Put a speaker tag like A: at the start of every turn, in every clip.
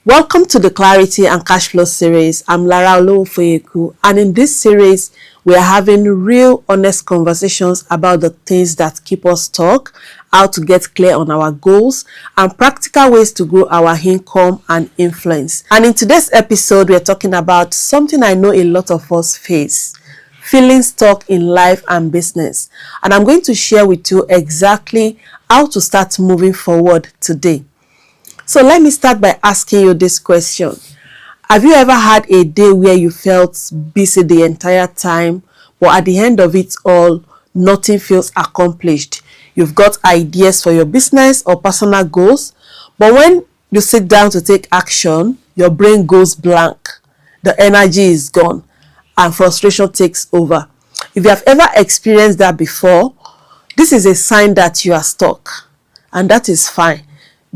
A: Welcome to the Clarity and Cashflow Series. I'm Lara Olufoyeku, and in this series, we are having real, honest conversations about the things that keep us stuck, how to get clear on our goals, and practical ways to grow our income and influence. And in today's episode, we are talking about something I know a lot of us face: feeling stuck in life and business. And I'm going to share with you exactly how to start moving forward today. So let me start by asking you this question. Have you ever had a day where you felt busy the entire time, but at the end of it all, nothing feels accomplished? You've got ideas for your business or personal goals, but when you sit down to take action, your brain goes blank. The energy is gone and frustration takes over. If you have ever experienced that before, this is a sign that you are stuck, and that is fine.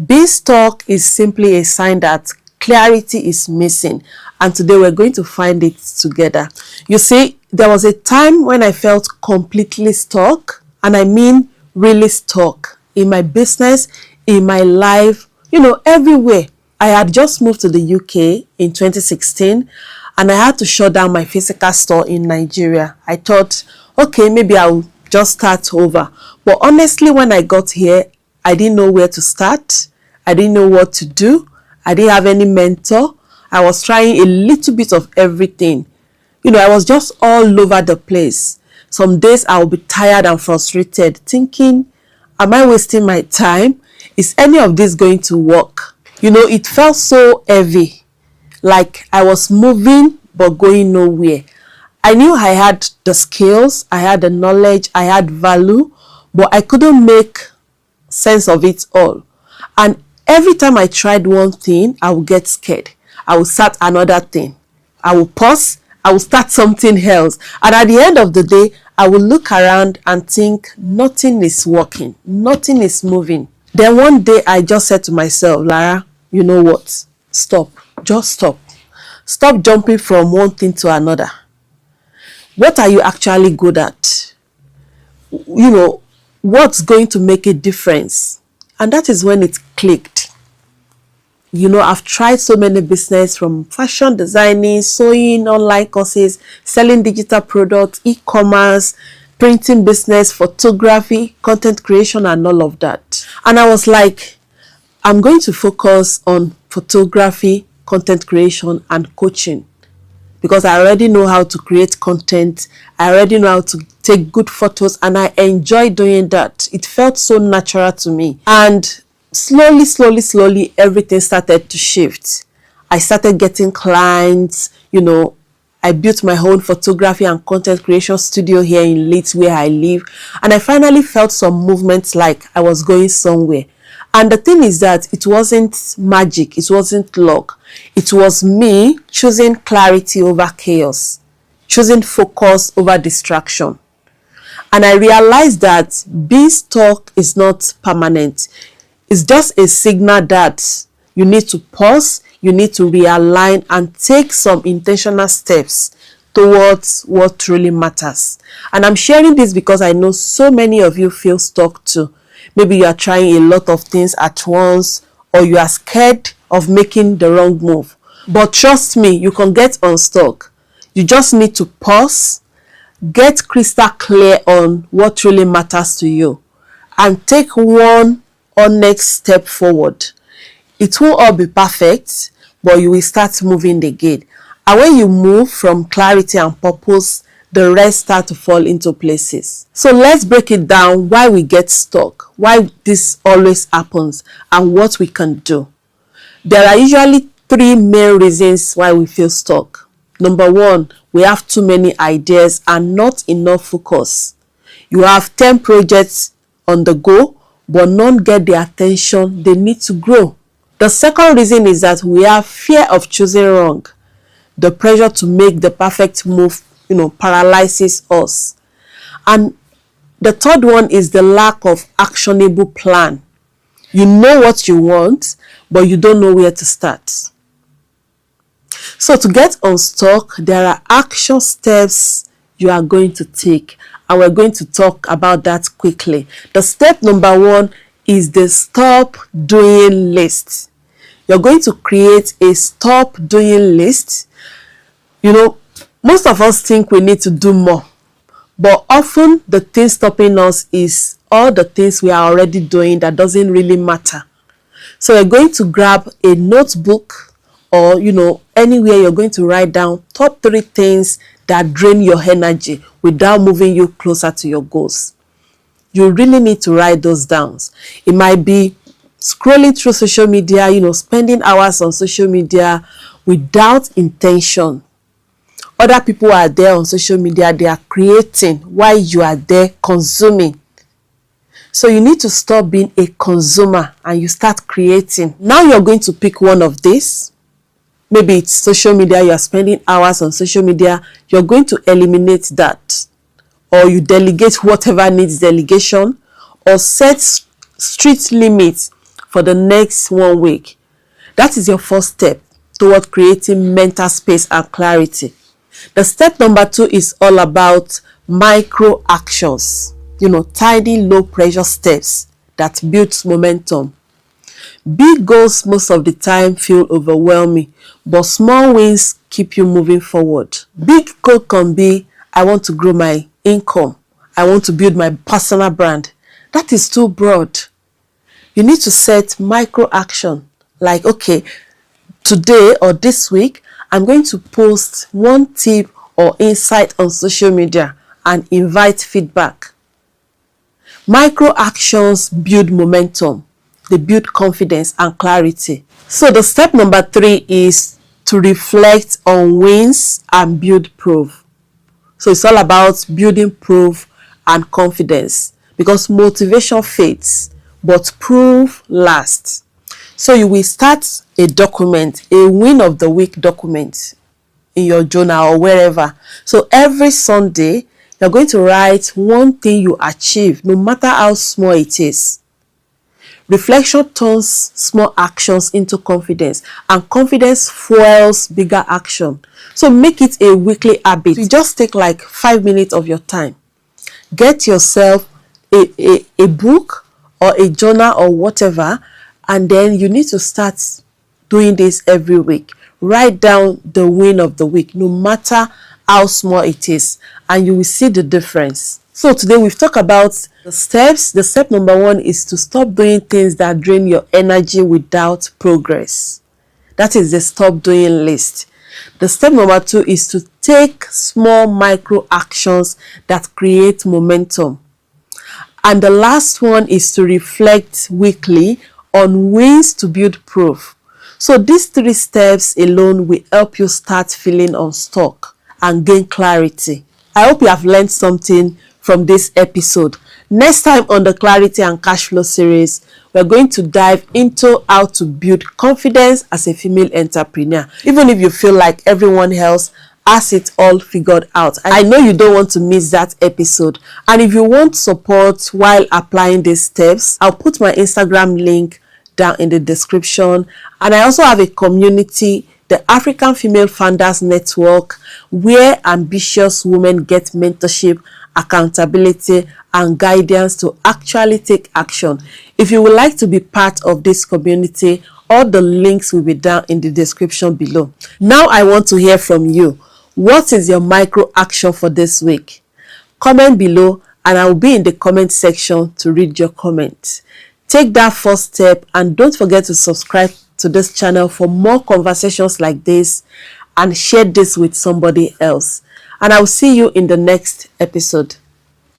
A: Being stuck is simply a sign that clarity is missing, and today we're going to find it together. You see, there was a time when I felt completely stuck, and I mean really stuck in my business, in my life, everywhere. I had just moved to the UK in 2016, and I had to shut down my physical store in Nigeria. I thought, okay, maybe I'll just start over. But honestly, when I got here, I didn't know where to start. I didn't know what to do. I didn't have any mentor. I was trying a little bit of everything. I was just all over the place. Some days I would be tired and frustrated, thinking, am I wasting my time? Is any of this going to work? It felt so heavy, like I was moving but going nowhere. I knew I had the skills, I had the knowledge, I had value, but I couldn't make sense of it all. And every time I tried one thing, I would get scared. I would start another thing. I would pause. I would start something else. And at the end of the day, I would look around and think nothing is working. Nothing is moving. Then one day I just said to myself, Lara, you know what? Stop. Just stop. Stop jumping from one thing to another. What are you actually good at? What's going to make a difference? And that is when it clicked. I've tried so many business, from fashion designing, sewing, online courses, selling digital products, e-commerce, printing business, photography, content creation, and all of that. And I was like, I'm going to focus on photography, content creation, and coaching, because I already know how to create content. I already know how to take good photos, and I enjoy doing that. It felt so natural to me. And slowly, everything started to shift. I started getting clients. I built my own photography and content creation studio here in Leeds, where I live. And I finally felt some movements, like I was going somewhere. And the thing is that it wasn't magic. It wasn't luck. It was me choosing clarity over chaos, choosing focus over distraction. And I realized that being stuck is not permanent. It's just a signal that you need to pause, you need to realign and take some intentional steps towards what truly matters. And I'm sharing this because I know so many of you feel stuck too. Maybe you are trying a lot of things at once, or you are scared of making the wrong move. But trust me, you can get unstuck. You just need to pause, get crystal clear on what really matters to you, and take one or next step forward. It won't all be perfect, but you will start moving again. And when you move from clarity and purpose, the rest start to fall into places. So let's break it down, why we get stuck, why this always happens, and what we can do. There are usually three main reasons why we feel stuck. Number one, we have too many ideas and not enough focus. You have 10 projects on the go, but none get the attention they need to grow. The second reason is that we have fear of choosing wrong. The pressure to make the perfect move, paralyzes us. And the third one is the lack of actionable plan. You know what you want, but you don't know where to start. So to get unstuck, there are action steps you are going to take, and we're going to talk about that quickly. The step number one is the stop doing list. You're going to create a stop doing list. Most of us think we need to do more, but often the thing stopping us is all the things we are already doing that doesn't really matter. So you're going to grab a notebook or, anywhere you're going to write down top 3 things that drain your energy without moving you closer to your goals. You really need to write those down. It might be scrolling through social media, spending hours on social media without intention. Other people are there on social media, they are creating while you are there consuming. So you need to stop being a consumer and you start creating. Now you're going to pick one of these. Maybe it's social media, you are spending hours on social media. You're going to eliminate that. Or you delegate whatever needs delegation. Or set strict limits for the next 1 week. That is your first step toward creating mental space and clarity. The step number 2 is all about micro actions. Tiny low pressure steps that builds momentum. Big goals most of the time feel overwhelming, but small wins keep you moving forward. Big goal can be, I want to grow my income. I want to build my personal brand. That is too broad. You need to set micro action. Like, okay, today or this week, I'm going to post 1 tip or insight on social media and invite feedback. Micro actions build momentum. They build confidence and clarity. So the step number 3 is to reflect on wins and build proof. So it's all about building proof and confidence, because motivation fades, but proof lasts. So you will start a document, a win of the week document in your journal or wherever. So every Sunday, you're going to write 1 thing you achieved, no matter how small it is. Reflection turns small actions into confidence, and confidence fuels bigger action. So make it a weekly habit. You just take like 5 minutes of your time. Get yourself a book or a journal or whatever, and then you need to start doing this every week. Write down the win of the week, no matter how small it is, and you will see the difference. So today we've talked about the steps. The step number 1 is to stop doing things that drain your energy without progress. That is the stop doing list. The step number 2 is to take small micro actions that create momentum. And the last one is to reflect weekly on wins to build proof. So these 3 steps alone will help you start feeling unstuck and gain clarity. I hope you have learned something from this episode. Next time on the Clarity and Cashflow series, we're going to dive into how to build confidence as a female entrepreneur, even if you feel like everyone else has it all figured out. I know you don't want to miss that episode. And if you want support while applying these steps, I'll put my Instagram link down in the description. And I also have a community, the African Female Founders Network, where ambitious women get mentorship, accountability, and guidance to actually take action. If you would like to be part of this community, all the links will be down in the description below. Now I want to hear from you. What is your micro action for this week? Comment below and I will be in the comment section to read your comments. Take that first step and don't forget to subscribe to this channel for more conversations like this, and share this with somebody else. And I will see you in the next episode.